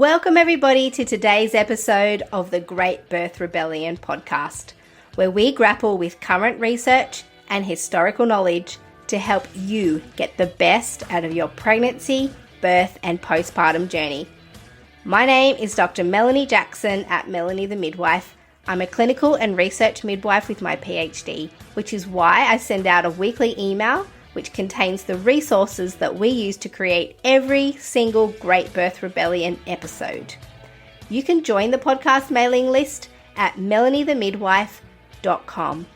Welcome everybody to today's episode of the Great Birth Rebellion podcast, where we grapple with current research and historical knowledge to help you get the best out of your pregnancy, birth and postpartum journey. My name is Dr. Melanie Jackson at Melanie the Midwife. I'm a clinical and research midwife with my PhD, which is why I send out a weekly email which contains the resources that we use to create every single Great Birth Rebellion episode. You can join the podcast mailing list at melaниethemidwife.com.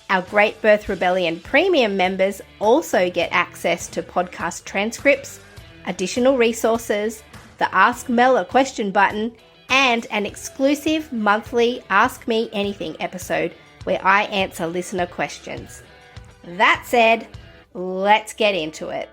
Our Great Birth Rebellion premium members also get access to podcast transcripts, additional resources, the Ask Mel a Question button, and an exclusive monthly Ask Me Anything episode where I answer listener questions. That said, let's get into it.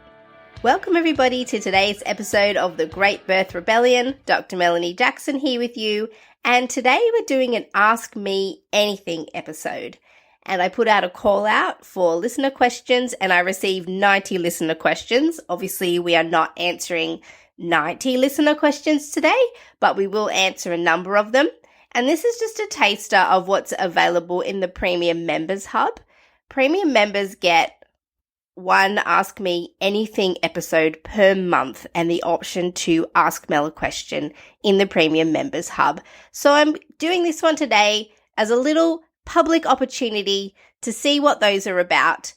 Welcome everybody to today's episode of the Great Birth Rebellion. Dr. Melanie Jackson here with you, and today we're doing an Ask Me Anything episode. And I put out a call out for listener questions and I received 90 listener questions. Obviously we are not answering 90 listener questions today, but we will answer a number of them. And this is just a taster of what's available in the Premium Members Hub. Premium members get one Ask Me Anything episode per month and the option to ask Mel a question in the Premium Members Hub. So I'm doing this one today as a little public opportunity to see what those are about.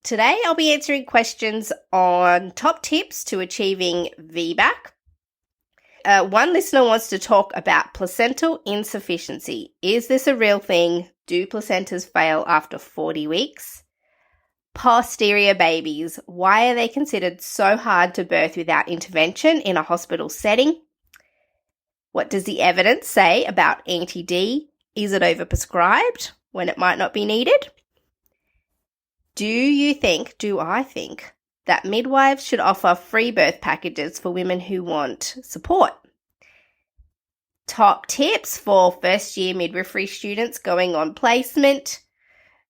Today I'll be answering questions on top tips to achieving VBAC. One listener wants to talk about placental insufficiency. Is this a real thing? Do placentas fail after 40 weeks? Posterior babies. Why are they considered so hard to birth without intervention in a hospital setting? What does the evidence say about anti-D? Is it overprescribed when it might not be needed? Do I think that midwives should offer free birth packages for women who want support? Top tips for first year midwifery students going on placement.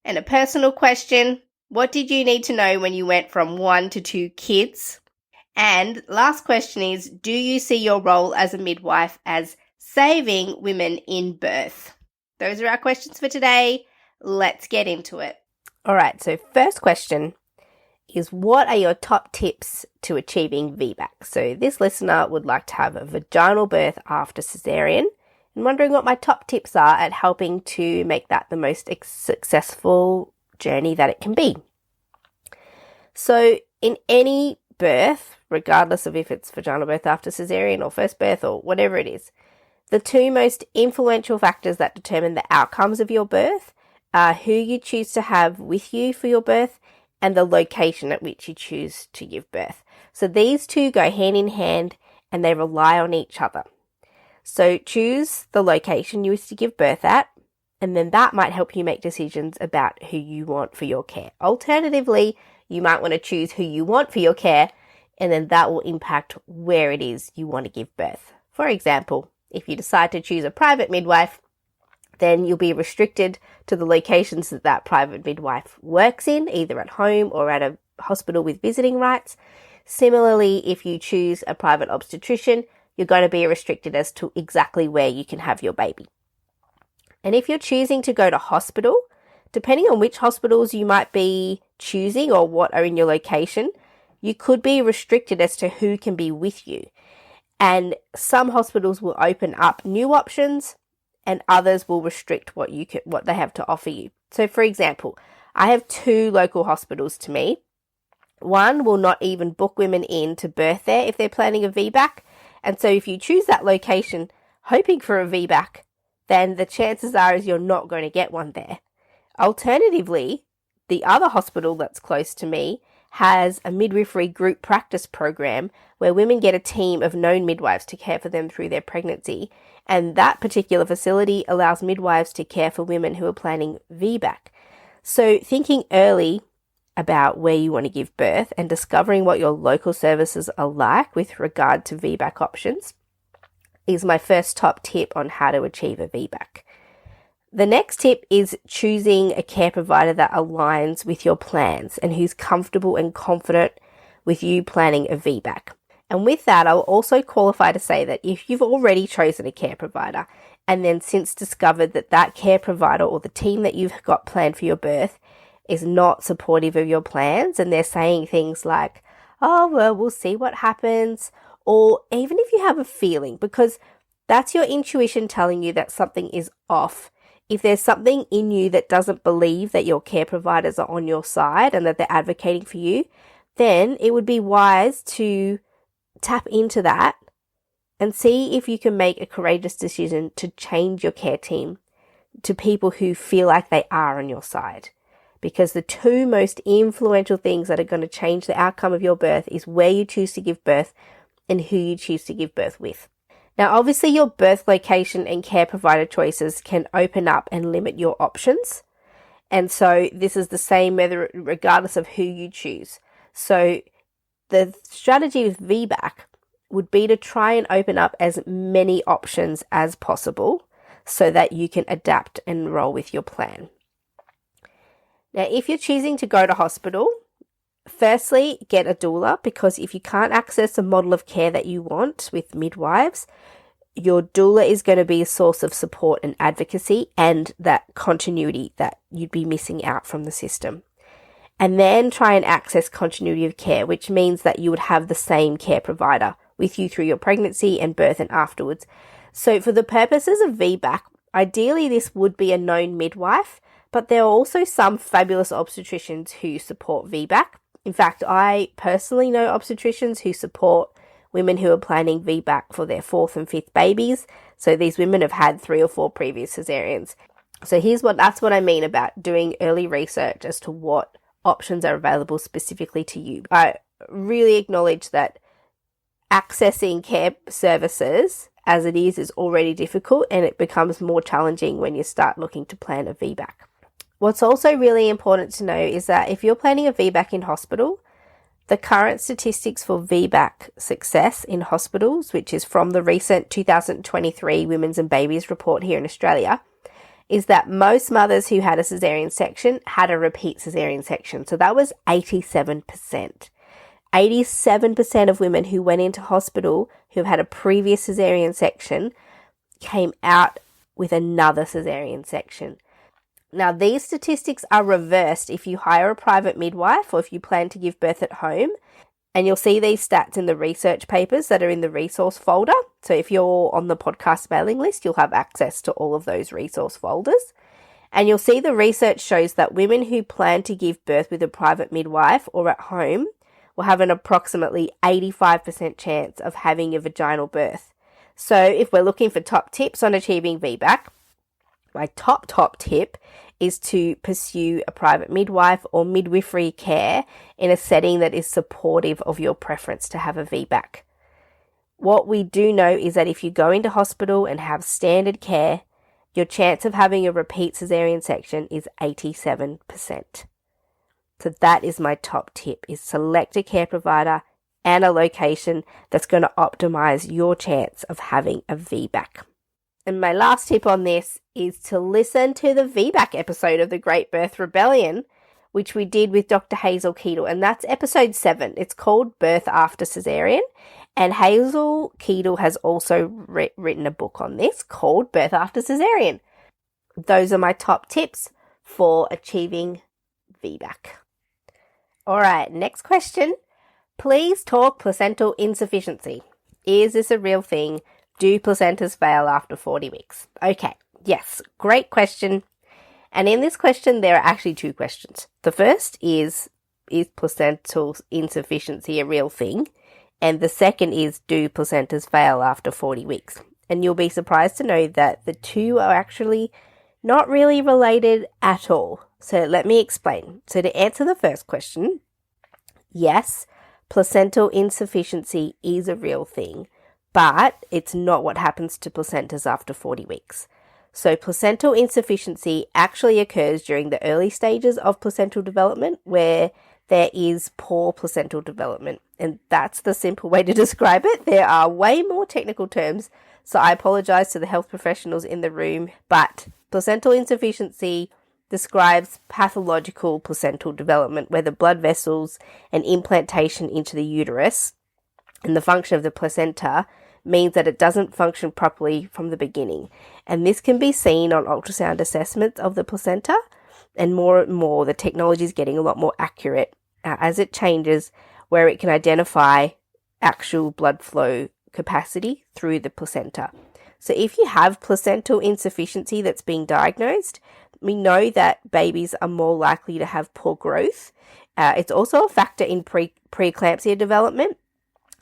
And a personal question: what did you need to know when you went from 1 to 2 kids? And last question is, do you see your role as a midwife as saving women in birth? Those are our questions for today. Let's get into it. All right, so first question is, what are your top tips to achieving VBAC? So this listener would like to have a vaginal birth after caesarean and wondering what my top tips are at helping to make that the most successful journey that it can be. So in any birth, regardless of if it's vaginal birth after caesarean or first birth or whatever it is, the two most influential factors that determine the outcomes of your birth are who you choose to have with you for your birth and the location at which you choose to give birth. So these two go hand in hand and they rely on each other. So choose the location you wish to give birth at, and then that might help you make decisions about who you want for your care. Alternatively, you might want to choose who you want for your care, and then that will impact where it is you want to give birth. For example, if you decide to choose a private midwife, then you'll be restricted to the locations that that private midwife works in, either at home or at a hospital with visiting rights. Similarly, if you choose a private obstetrician, you're going to be restricted as to exactly where you can have your baby. And if you're choosing to go to hospital, depending on which hospitals you might be choosing or what are in your location, you could be restricted as to who can be with you. And some hospitals will open up new options and others will restrict what they have to offer you. So for example, I have 2 local hospitals to me. One will not even book women in to birth there if they're planning a VBAC. And so if you choose that location hoping for a VBAC, then the chances are is you're not going to get one there. Alternatively, the other hospital that's close to me has a midwifery group practice program where women get a team of known midwives to care for them through their pregnancy. And that particular facility allows midwives to care for women who are planning VBAC. So thinking early about where you want to give birth and discovering what your local services are like with regard to VBAC options is my first top tip on how to achieve a VBAC. The next tip is choosing a care provider that aligns with your plans and who's comfortable and confident with you planning a VBAC. And with that, I'll also qualify to say that if you've already chosen a care provider and then since discovered that that care provider or the team that you've got planned for your birth is not supportive of your plans and they're saying things like, oh, well, we'll see what happens, or even if you have a feeling, because that's your intuition telling you that something is off. If there's something in you that doesn't believe that your care providers are on your side and that they're advocating for you, then it would be wise to tap into that and see if you can make a courageous decision to change your care team to people who feel like they are on your side. Because the two most influential things that are going to change the outcome of your birth is where you choose to give birth and who you choose to give birth with. Now, obviously, your birth location and care provider choices can open up and limit your options. And so this is the same regardless of who you choose. So the strategy with VBAC would be to try and open up as many options as possible so that you can adapt and roll with your plan. Now, if you're choosing to go to hospital, firstly, get a doula, because if you can't access a model of care that you want with midwives, your doula is going to be a source of support and advocacy and that continuity that you'd be missing out from the system. And then try and access continuity of care, which means that you would have the same care provider with you through your pregnancy and birth and afterwards. So for the purposes of VBAC, ideally this would be a known midwife, but there are also some fabulous obstetricians who support VBAC. In fact, I personally know obstetricians who support women who are planning VBAC for their 4th and 5th babies. So these women have had 3 or 4 previous cesareans. So that's what I mean about doing early research as to what options are available specifically to you. I really acknowledge that accessing care services as it is already difficult, and it becomes more challenging when you start looking to plan a VBAC. What's also really important to know is that if you're planning a VBAC in hospital, the current statistics for VBAC success in hospitals, which is from the recent 2023 Women's and Babies report here in Australia, is that most mothers who had a caesarean section had a repeat caesarean section. So that was 87%. 87% of women who went into hospital who had a previous caesarean section came out with another caesarean section. Now, these statistics are reversed if you hire a private midwife or if you plan to give birth at home. And you'll see these stats in the research papers that are in the resource folder. So if you're on the podcast mailing list, you'll have access to all of those resource folders. And you'll see the research shows that women who plan to give birth with a private midwife or at home will have an approximately 85% chance of having a vaginal birth. So if we're looking for top tips on achieving VBAC, my top tip is to pursue a private midwife or midwifery care in a setting that is supportive of your preference to have a VBAC. What we do know is that if you go into hospital and have standard care, your chance of having a repeat caesarean section is 87%. So that is my top tip, is select a care provider and a location that's going to optimize your chance of having a VBAC. And my last tip on this is to listen to the VBAC episode of The Great Birth Rebellion, which we did with Dr. Hazel Keedle, and that's episode 7. It's called Birth After Caesarean, and Hazel Keedle has also written a book on this called Birth After Caesarean. Those are my top tips for achieving VBAC. All right, next question. Please talk placental insufficiency. Is this a real thing? Do placentas fail after 40 weeks? Okay, yes, great question. And in this question, there are actually 2 questions. The first is placental insufficiency a real thing? And the second is, do placentas fail after 40 weeks? And you'll be surprised to know that the 2 are actually not really related at all. So let me explain. So to answer the first question, yes, placental insufficiency is a real thing, but it's not what happens to placentas after 40 weeks. So placental insufficiency actually occurs during the early stages of placental development where there is poor placental development. And that's the simple way to describe it. There are way more technical terms, so I apologize to the health professionals in the room, but placental insufficiency describes pathological placental development where the blood vessels and implantation into the uterus and the function of the placenta means that it doesn't function properly from the beginning. And this can be seen on ultrasound assessments of the placenta, and more the technology is getting a lot more accurate as it changes, where it can identify actual blood flow capacity through the placenta. So if you have placental insufficiency that's being diagnosed, we know that babies are more likely to have poor growth. It's also a factor in preeclampsia development,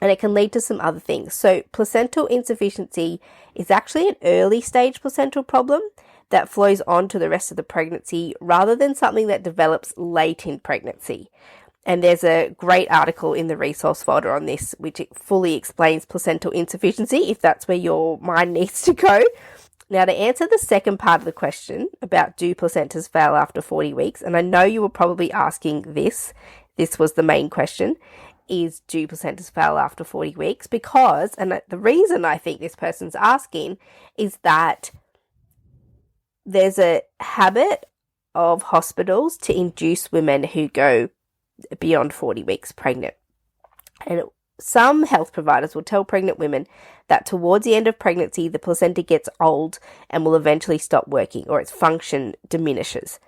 and it can lead to some other things. So placental insufficiency is actually an early stage placental problem that flows on to the rest of the pregnancy rather than something that develops late in pregnancy. And there's a great article in the resource folder on this, which it fully explains placental insufficiency, if that's where your mind needs to go. Now, to answer the second part of the question about do placentas fail after 40 weeks, and I know you were probably asking this was the main question, is do placentas fail after 40 weeks? Because, and the reason I think this person's asking is that there's a habit of hospitals to induce women who go beyond 40 weeks pregnant. And some health providers will tell pregnant women that towards the end of pregnancy, the placenta gets old and will eventually stop working, or its function diminishes.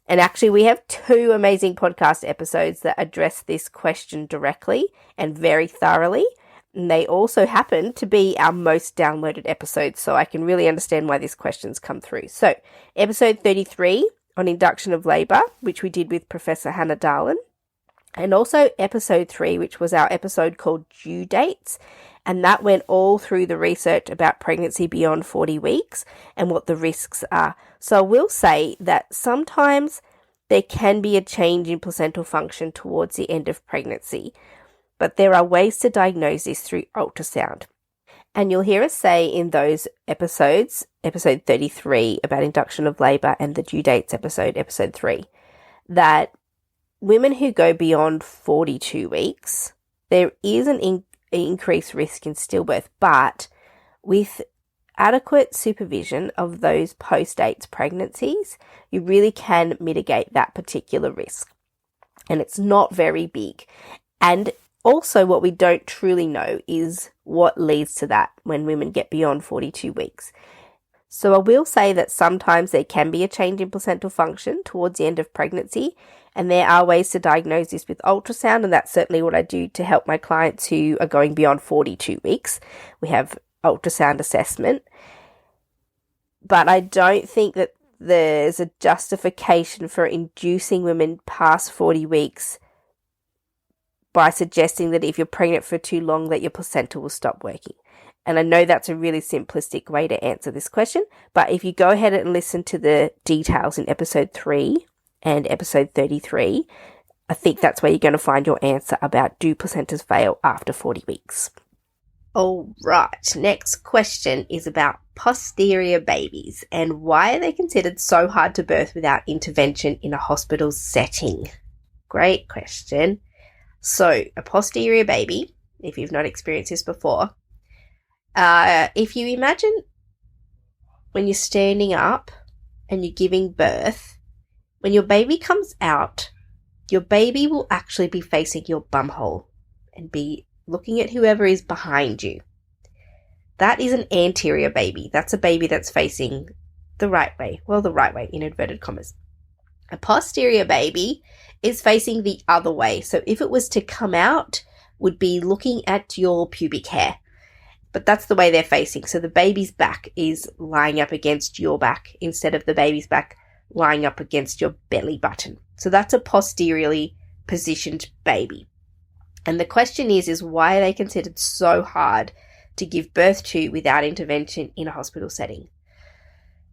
And actually, we have 2 amazing podcast episodes that address this question directly and very thoroughly. And they also happen to be our most downloaded episodes, so I can really understand why this question's come through. So, episode 33 on induction of labour, which we did with Professor Hannah Darlin, and also episode 3, which was our episode called Due Dates, and that went all through the research about pregnancy beyond 40 weeks and what the risks are. So I will say that sometimes there can be a change in placental function towards the end of pregnancy, but there are ways to diagnose this through ultrasound. And you'll hear us say in those episodes, episode 33 about induction of labour and the Due Dates episode, episode 3, that women who go beyond 42 weeks, there is an increased risk in stillbirth, but with adequate supervision of those post-dates pregnancies, you really can mitigate that particular risk. And it's not very big. And also what we don't truly know is what leads to that when women get beyond 42 weeks. So I will say that sometimes there can be a change in placental function towards the end of pregnancy, and there are ways to diagnose this with ultrasound, and that's certainly what I do to help my clients who are going beyond 42 weeks. We have ultrasound assessment. But I don't think that there's a justification for inducing women past 40 weeks by suggesting that if you're pregnant for too long that your placenta will stop working. And I know that's a really simplistic way to answer this question, but if you go ahead and listen to the details in episode 3 and episode 33, I think that's where you're going to find your answer about do placentas fail after 40 weeks. All right, next question is about posterior babies and why are they considered so hard to birth without intervention in a hospital setting? Great question. So, a posterior baby, if you've not experienced this before, if you imagine when you're standing up and you're giving birth, when your baby comes out, your baby will actually be facing your bumhole and be looking at whoever is behind you. That is an anterior baby. That's a baby that's facing the right way. Well, the right way, in inverted commas. A posterior baby is facing the other way. So if it was to come out, would be looking at your pubic hair. But that's the way they're facing. So the baby's back is lying up against your back instead of the baby's back lying up against your belly button. So that's a posteriorly positioned baby. And the question is why are they considered so hard to give birth to without intervention in a hospital setting?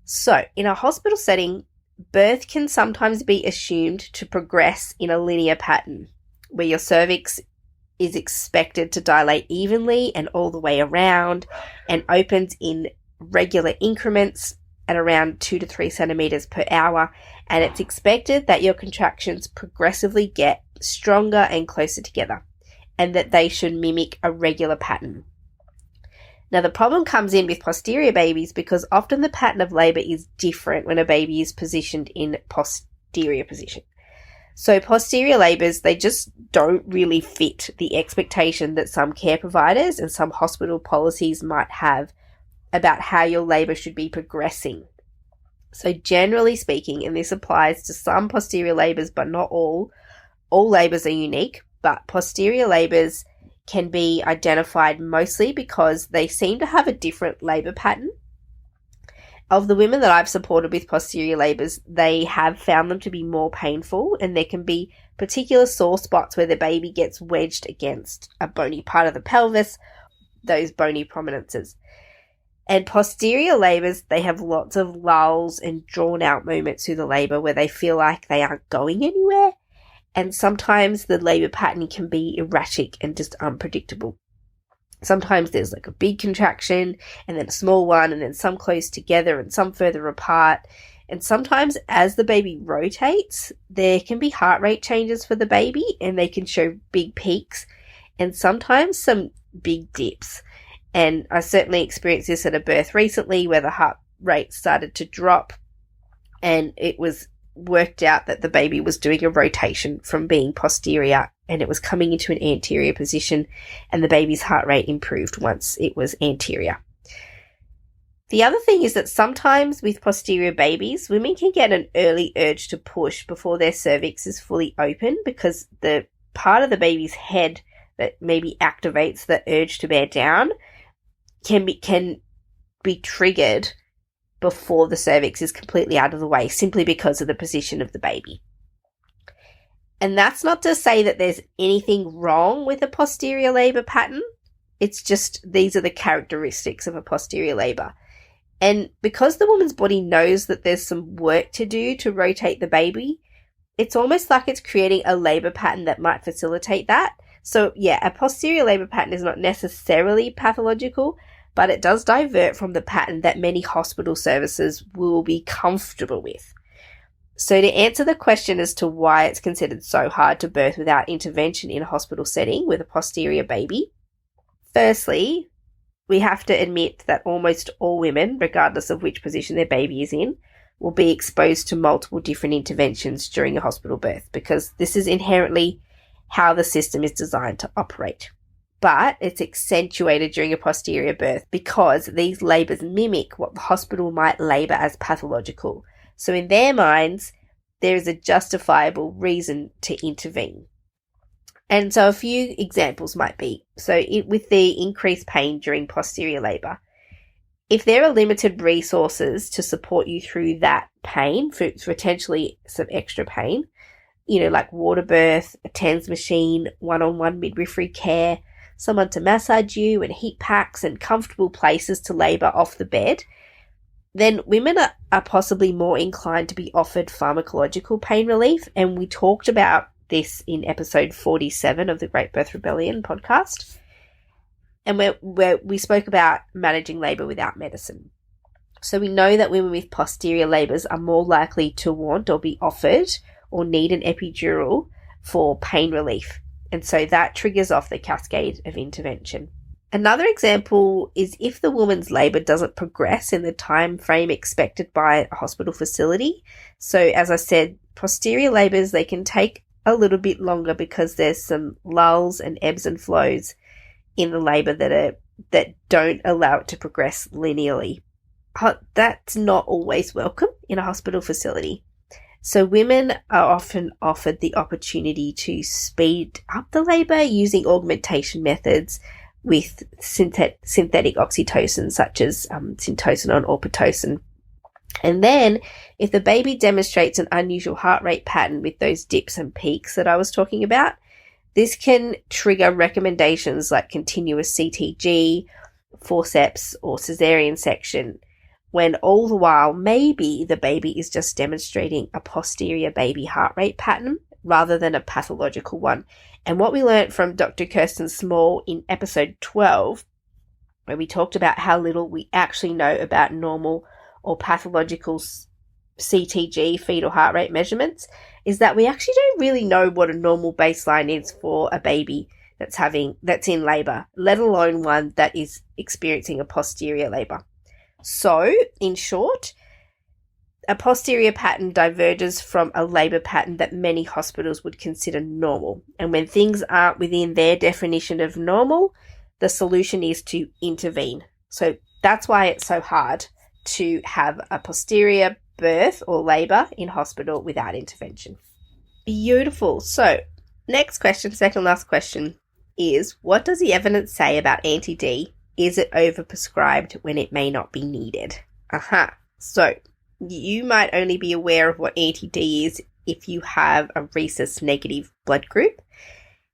So in a hospital setting, birth can sometimes be assumed to progress in a linear pattern where your cervix is expected to dilate evenly and all the way around and opens in regular increments at around 2 to 3 centimeters per hour, and it's expected that your contractions progressively get stronger and closer together and that they should mimic a regular pattern. Now, the problem comes in with posterior babies because often the pattern of labour is different when a baby is positioned in posterior position. So posterior labours, they just don't really fit the expectation that some care providers and some hospital policies might have about how your labour should be progressing. So generally speaking, and this applies to some posterior labours but not all labours are unique, but posterior labours can be identified mostly because they seem to have a different labour pattern. Of the women that I've supported with posterior labours, they have found them to be more painful, and there can be particular sore spots where the baby gets wedged against a bony part of the pelvis, those bony prominences. And posterior labours, they have lots of lulls and drawn out moments through the labour where they feel like they aren't going anywhere. And sometimes the labour pattern can be erratic and just unpredictable. Sometimes there's like a big contraction and then a small one and then some close together and some further apart. And sometimes as the baby rotates, there can be heart rate changes for the baby and they can show big peaks and sometimes some big dips. And I certainly experienced this at a birth recently where the heart rate started to drop and it was worked out that the baby was doing a rotation from being posterior and it was coming into an anterior position and the baby's heart rate improved once it was anterior. The other thing is that sometimes with posterior babies, women can get an early urge to push before their cervix is fully open because the part of the baby's head that maybe activates the urge to bear down can be triggered before the cervix is completely out of the way simply because of the position of the baby. And that's not to say that there's anything wrong with a posterior labour pattern. It's just these are the characteristics of a posterior labour. And because the woman's body knows that there's some work to do to rotate the baby, it's almost like it's creating a labour pattern that might facilitate that. So yeah, a posterior labour pattern is not necessarily pathological, but it does divert from the pattern that many hospital services will be comfortable with. So to answer the question as to why it's considered so hard to birth without intervention in a hospital setting with a posterior baby, firstly, we have to admit that almost all women, regardless of which position their baby is in, will be exposed to multiple different interventions during a hospital birth because this is inherently how the system is designed to operate. But it's accentuated during a posterior birth because these labours mimic what the hospital might label as pathological. So in their minds, there is a justifiable reason to intervene. And so a few examples might be, with the increased pain during posterior labour, if there are limited resources to support you through that pain, for potentially some extra pain, like water birth, a TENS machine, one-on-one midwifery care, someone to massage you and heat packs and comfortable places to labour off the bed, then women are possibly more inclined to be offered pharmacological pain relief. And we talked about this in episode 47 of the Great Birth Rebellion podcast. And where we spoke about managing labour without medicine. So we know that women with posterior labours are more likely to want or be offered or need an epidural for pain relief. And so that triggers off the cascade of intervention. Another example is if the woman's labour doesn't progress in the time frame expected by a hospital facility. So as I said, posterior labours, they can take a little bit longer because there's some lulls and ebbs and flows in the labour that don't allow it to progress linearly. That's not always welcome in a hospital facility. So women are often offered the opportunity to speed up the labour using augmentation methods with synthetic oxytocin such as syntocinon or Pitocin. And then if the baby demonstrates an unusual heart rate pattern with those dips and peaks that I was talking about, this can trigger recommendations like continuous CTG, forceps or caesarean section, when all the while maybe the baby is just demonstrating a posterior baby heart rate pattern rather than a pathological one. And what we learned from Dr. Kirsten Small in episode 12, where we talked about how little we actually know about normal or pathological CTG, fetal heart rate measurements, is that we actually don't really know what a normal baseline is for a baby that's in labour, let alone one that is experiencing a posterior labour. So, in short, a posterior pattern diverges from a labour pattern that many hospitals would consider normal. And when things aren't within their definition of normal, the solution is to intervene. So that's why it's so hard to have a posterior birth or labour in hospital without intervention. Beautiful. So next question, second last question, is what does the evidence say about anti-D? Is it overprescribed when it may not be needed? So you might only be aware of what anti-D is if you have a rhesus negative blood group.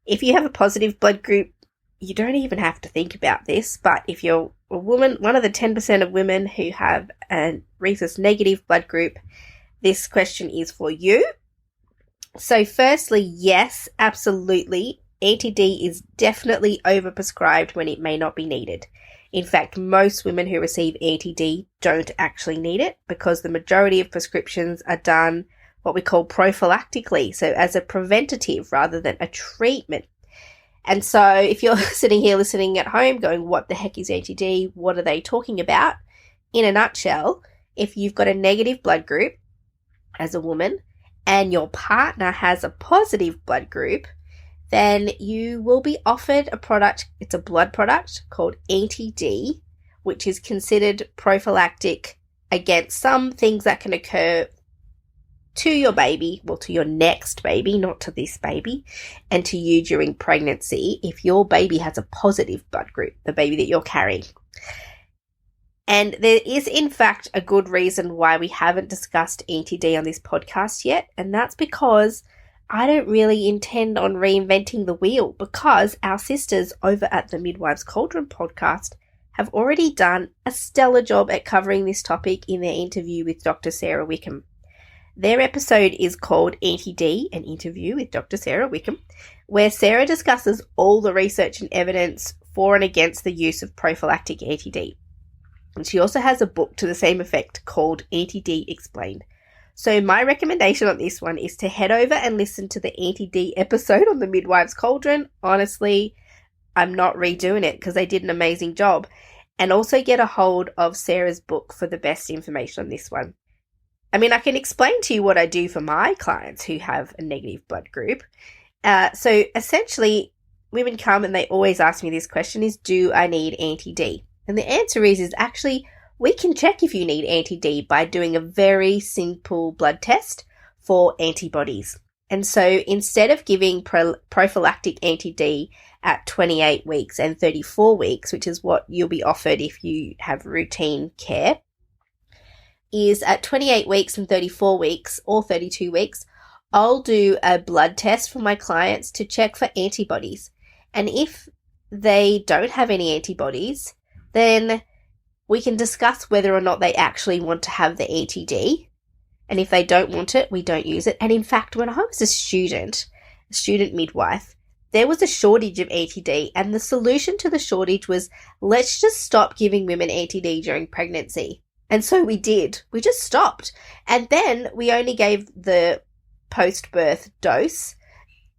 If you have a positive blood group, you don't even have to think about this, but if you're a woman, one of the 10% of women who have a rhesus negative blood group, this question is for you. So firstly, yes, absolutely, anti-D is definitely overprescribed when it may not be needed. In fact, most women who receive anti-D don't actually need it because the majority of prescriptions are done what we call prophylactically, so as a preventative rather than a treatment. And so if you're sitting here listening at home going, what the heck is anti-D? What are they talking about? In a nutshell, if you've got a negative blood group as a woman and your partner has a positive blood group, then you will be offered a product, it's a blood product called anti-D, which is considered prophylactic against some things that can occur to your baby, well, to your next baby, not to this baby, and to you during pregnancy if your baby has a positive blood group, the baby that you're carrying. And there is, in fact, a good reason why we haven't discussed anti-D on this podcast yet, and that's because I don't really intend on reinventing the wheel because our sisters over at the Midwives Cauldron podcast have already done a stellar job at covering this topic in their interview with Dr. Sarah Wickham. Their episode is called Anti-D, an interview with Dr. Sarah Wickham, where Sarah discusses all the research and evidence for and against the use of prophylactic anti-D. And she also has a book to the same effect called Anti-D Explained. So my recommendation on this one is to head over and listen to the anti-D episode on the Midwives Cauldron. Honestly, I'm not redoing it because they did an amazing job. And also get a hold of Sarah's book for the best information on this one. I mean, I can explain to you what I do for my clients who have a negative blood group. So essentially, women come and they always ask me this question is, do I need anti-D? And the answer is actually, we can check if you need anti-D by doing a very simple blood test for antibodies. And so instead of giving prophylactic anti-D at 28 weeks and 34 weeks, which is what you'll be offered if you have routine care, is at 28 weeks and 34 weeks or 32 weeks, I'll do a blood test for my clients to check for antibodies. And if they don't have any antibodies, then we can discuss whether or not they actually want to have the anti-D. And if they don't want it, we don't use it. And in fact, when I was a student midwife, there was a shortage of anti-D. And the solution to the shortage was, let's just stop giving women anti-D during pregnancy. And so we did. We just stopped. And then we only gave the post-birth dose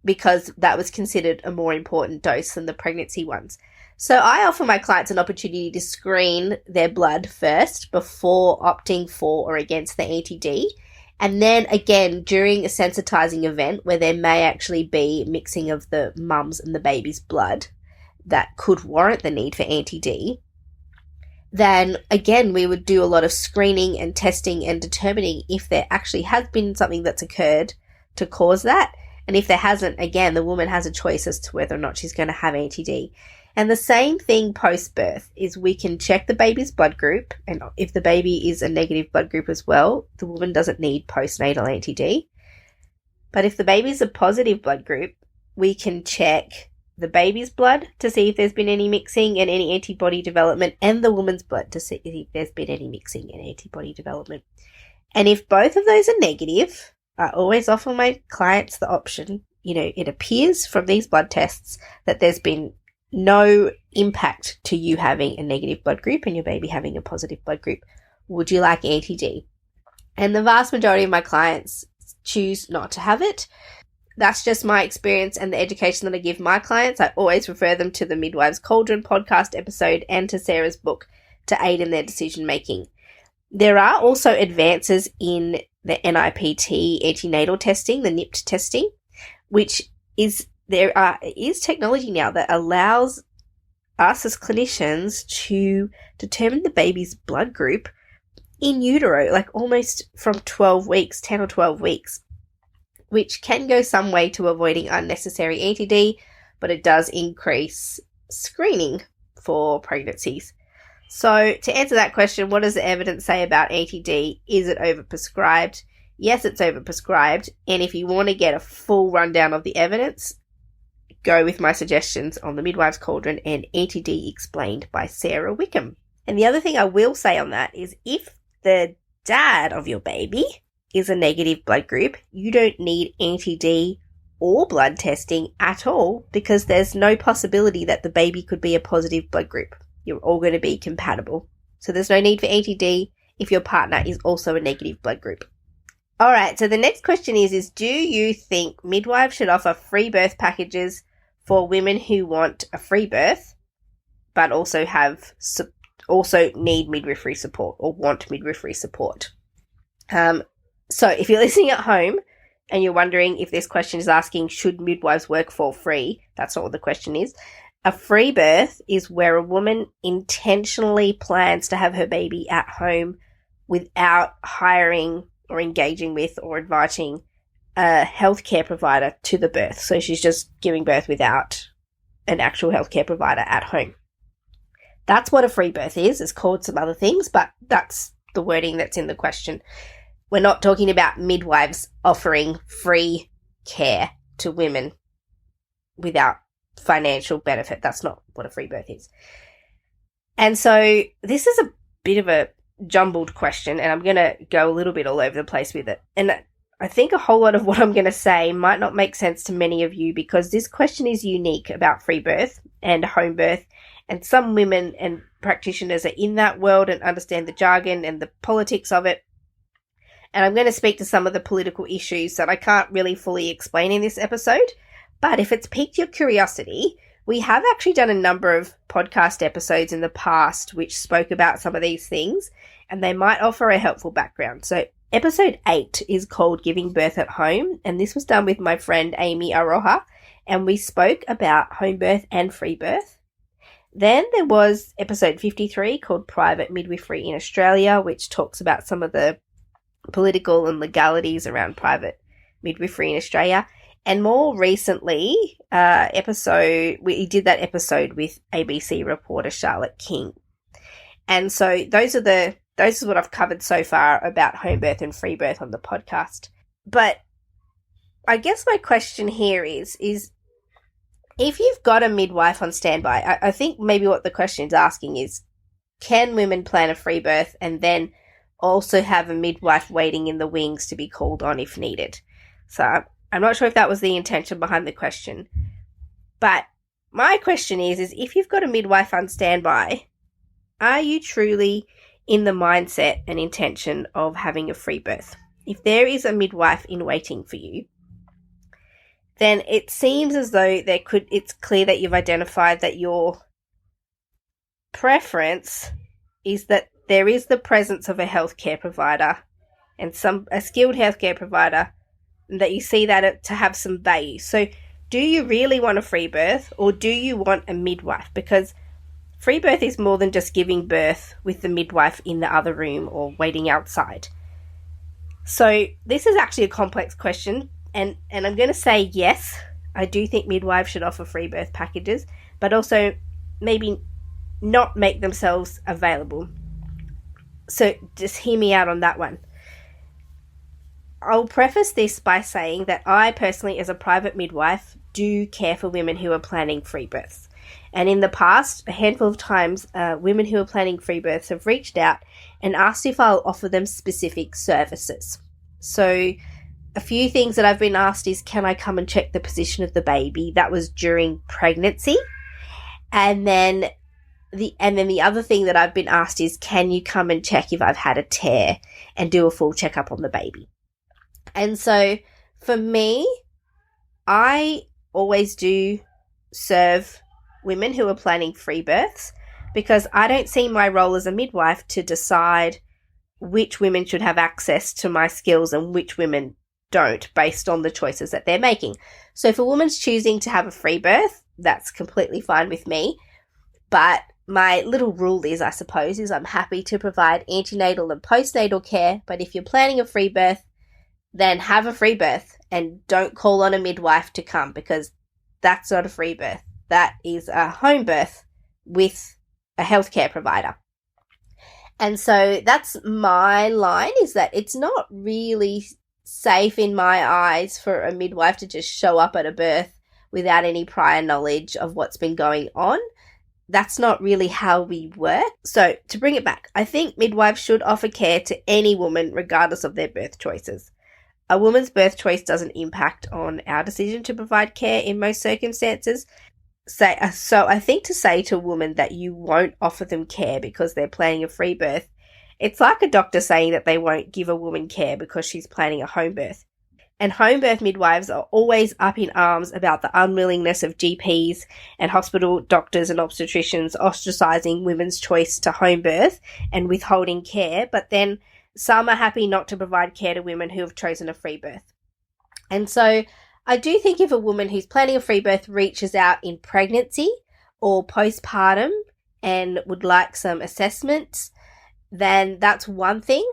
because that was considered a more important dose than the pregnancy ones. So I offer my clients an opportunity to screen their blood first before opting for or against the anti-D. And then again, during a sensitizing event where there may actually be mixing of the mum's and the baby's blood that could warrant the need for anti-D, then again, we would do a lot of screening and testing and determining if there actually has been something that's occurred to cause that. And if there hasn't, again, the woman has a choice as to whether or not she's going to have anti-D. And the same thing post-birth is we can check the baby's blood group. And if the baby is a negative blood group as well, the woman doesn't need postnatal anti-D. But if the baby's a positive blood group, we can check the baby's blood to see if there's been any mixing and any antibody development, and the woman's blood to see if there's been any mixing and antibody development. And if both of those are negative, I always offer my clients the option, it appears from these blood tests that there's been no impact to you having a negative blood group and your baby having a positive blood group. Would you like anti-D? And the vast majority of my clients choose not to have it. That's just my experience and the education that I give my clients. I always refer them to the Midwives Cauldron podcast episode and to Sarah's book to aid in their decision making. There are also advances in the NIPT antenatal testing, the NIPT testing, which is technology now that allows us as clinicians to determine the baby's blood group in utero, like almost from 12 weeks, 10 or 12 weeks, which can go some way to avoiding unnecessary ATD, but it does increase screening for pregnancies. So to answer that question, what does the evidence say about ATD? Is it overprescribed? Yes, it's overprescribed. And if you want to get a full rundown of the evidence, go with my suggestions on the Midwives Cauldron and ATD Explained by Sarah Wickham. And the other thing I will say on that is if the dad of your baby is a negative blood group, you don't need ATD or blood testing at all because there's no possibility that the baby could be a positive blood group. You're all going to be compatible. So there's no need for ATD if your partner is also a negative blood group. All right, so the next question is do you think midwives should offer free birth packages for women who want a free birth but also need midwifery support or want midwifery support? So if you're listening at home and you're wondering if this question is asking should midwives work for free, that's not what the question is. A free birth is where a woman intentionally plans to have her baby at home without hiring or engaging with or inviting a healthcare provider to the birth. So she's just giving birth without an actual healthcare provider at home. That's what a free birth is. It's called some other things, but that's the wording that's in the question. We're not talking about midwives offering free care to women without financial benefit. That's not what a free birth is. And so this is a bit of a jumbled question, and I'm going to go a little bit all over the place with it. And I think a whole lot of what I'm going to say might not make sense to many of you because this question is unique about free birth and home birth, and some women and practitioners are in that world and understand the jargon and the politics of it. And I'm going to speak to some of the political issues that I can't really fully explain in this episode. But if it's piqued your curiosity, we have actually done a number of podcast episodes in the past which spoke about some of these things, and they might offer a helpful background. So episode 8 is called Giving Birth at Home, and this was done with my friend Amy Aroha, and we spoke about home birth and free birth. Then there was episode 53 called Private Midwifery in Australia, which talks about some of the political and legalities around private midwifery in Australia. And more recently, we did that episode with ABC reporter Charlotte King. And so those is what I've covered so far about home birth and free birth on the podcast. But I guess my question here is if you've got a midwife on standby, I think maybe what the question is asking is, can women plan a free birth and then also have a midwife waiting in the wings to be called on if needed? So I'm not sure if that was the intention behind the question, but my question is if you've got a midwife on standby, are you truly in the mindset and intention of having a free birth? If there is a midwife in waiting for you, then it seems as though it's clear that you've identified that your preference is that there is the presence of a healthcare provider and a skilled healthcare provider, that you see that to have some value. So do you really want a free birth or do you want a midwife? Because free birth is more than just giving birth with the midwife in the other room or waiting outside. So this is actually a complex question, and I'm going to say yes, I do think midwives should offer free birth packages, but also maybe not make themselves available. So just hear me out on that one. I'll preface this by saying that I personally, as a private midwife, do care for women who are planning free births. And in the past, a handful of times, women who are planning free births have reached out and asked if I'll offer them specific services. So a few things that I've been asked is, can I come and check the position of the baby? That was during pregnancy. And then the other thing that I've been asked is, can you come and check if I've had a tear and do a full checkup on the baby? And so for me, I always do serve women who are planning free births because I don't see my role as a midwife to decide which women should have access to my skills and which women don't based on the choices that they're making. So if a woman's choosing to have a free birth, that's completely fine with me. But my little rule is, I suppose, is I'm happy to provide antenatal and postnatal care. But if you're planning a free birth, then have a free birth and don't call on a midwife to come, because that's not a free birth. That is a home birth with a healthcare provider. And so that's my line, is that it's not really safe in my eyes for a midwife to just show up at a birth without any prior knowledge of what's been going on. That's not really how we work. So to bring it back, I think midwives should offer care to any woman regardless of their birth choices. A woman's birth choice doesn't impact on our decision to provide care in most circumstances. So I think to say to a woman that you won't offer them care because they're planning a free birth, it's like a doctor saying that they won't give a woman care because she's planning a home birth. And home birth midwives are always up in arms about the unwillingness of GPs and hospital doctors and obstetricians ostracizing women's choice to home birth and withholding care, but then some are happy not to provide care to women who have chosen a free birth. And so I do think if a woman who's planning a free birth reaches out in pregnancy or postpartum and would like some assessments, then that's one thing.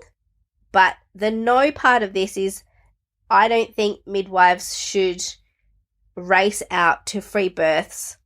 But the no part of this is, I don't think midwives should race out to free births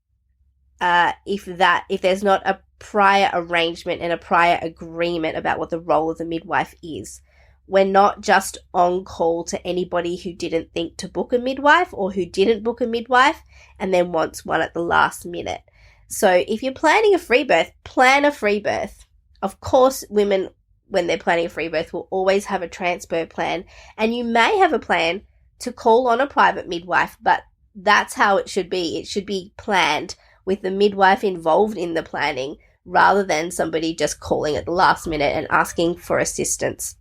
if there's not a prior arrangement and a prior agreement about what the role of the midwife is. We're not just on call to anybody who didn't think to book a midwife or who didn't book a midwife and then wants one at the last minute. So if you're planning a free birth, plan a free birth. Of course, women, when they're planning a free birth, will always have a transfer plan, and you may have a plan to call on a private midwife, but that's how it should be. It should be planned with the midwife involved in the planning rather than somebody just calling at the last minute and asking for assistance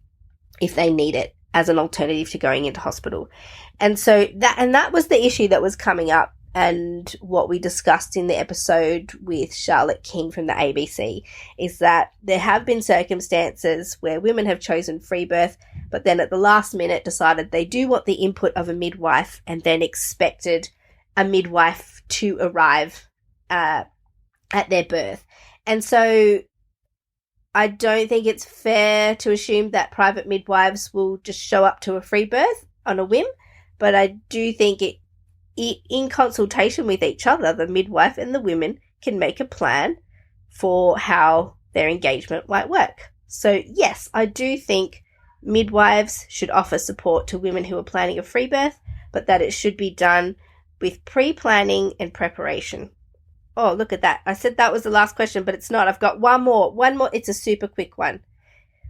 if they need it as an alternative to going into hospital. And so that was the issue that was coming up, and what we discussed in the episode with Charlotte King from the ABC is that there have been circumstances where women have chosen free birth, but then at the last minute decided they do want the input of a midwife and then expected a midwife to arrive at their birth. And so I don't think it's fair to assume that private midwives will just show up to a free birth on a whim, but I do think it in consultation with each other, the midwife and the women can make a plan for how their engagement might work. So yes, I do think midwives should offer support to women who are planning a free birth, but that it should be done with pre-planning and preparation. Oh, look at that. I said that was the last question, but it's not. I've got one more. It's a super quick one.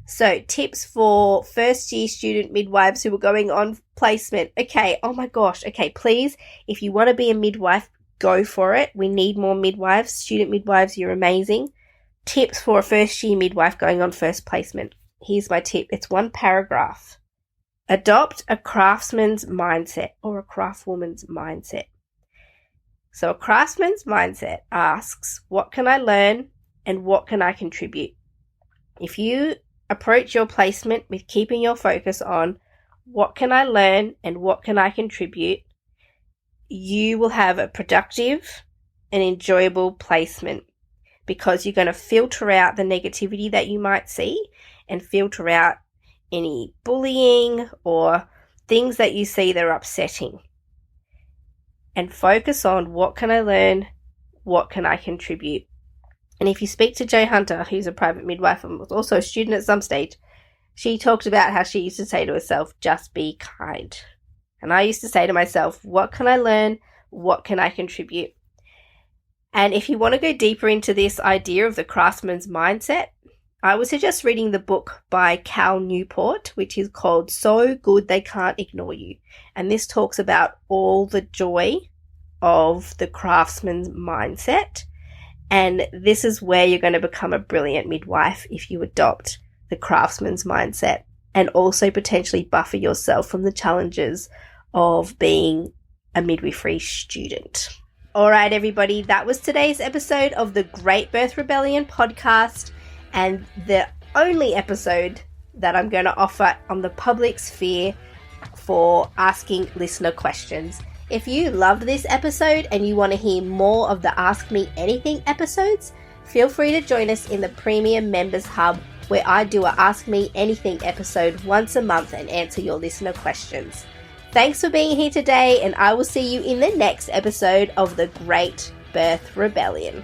So, tips for first-year student midwives who are going on placement. Okay, oh my gosh. Okay, please, if you want to be a midwife, go for it. We need more midwives. Student midwives, you're amazing. Tips for a first-year midwife going on first placement. Here's my tip. It's one paragraph. Adopt a craftsman's mindset or a craftwoman's mindset. So, a craftsman's mindset asks, what can I learn and what can I contribute? If you approach your placement with keeping your focus on what can I learn and what can I contribute, you will have a productive and enjoyable placement, because you're going to filter out the negativity that you might see and filter out any bullying or things that you see that are upsetting, and focus on what can I learn, what can I contribute. And if you speak to Jo Hunter, who's a private midwife and was also a student at some stage, she talked about how she used to say to herself, just be kind. And I used to say to myself, what can I learn? What can I contribute? And if you want to go deeper into this idea of the craftsman's mindset, I would suggest reading the book by Cal Newport, which is called So Good They Can't Ignore You. And this talks about all the joy of the craftsman's mindset. And this is where you're going to become a brilliant midwife if you adopt the craftsman's mindset and also potentially buffer yourself from the challenges of being a midwifery student. All right, everybody, that was today's episode of the Great Birth Rebellion podcast, and the only episode that I'm going to offer on the public sphere for asking listener questions. If you loved this episode and you want to hear more of the Ask Me Anything episodes, feel free to join us in the Premium Members Hub, where I do a Ask Me Anything episode once a month and answer your listener questions. Thanks for being here today, and I will see you in the next episode of The Great Birth Rebellion.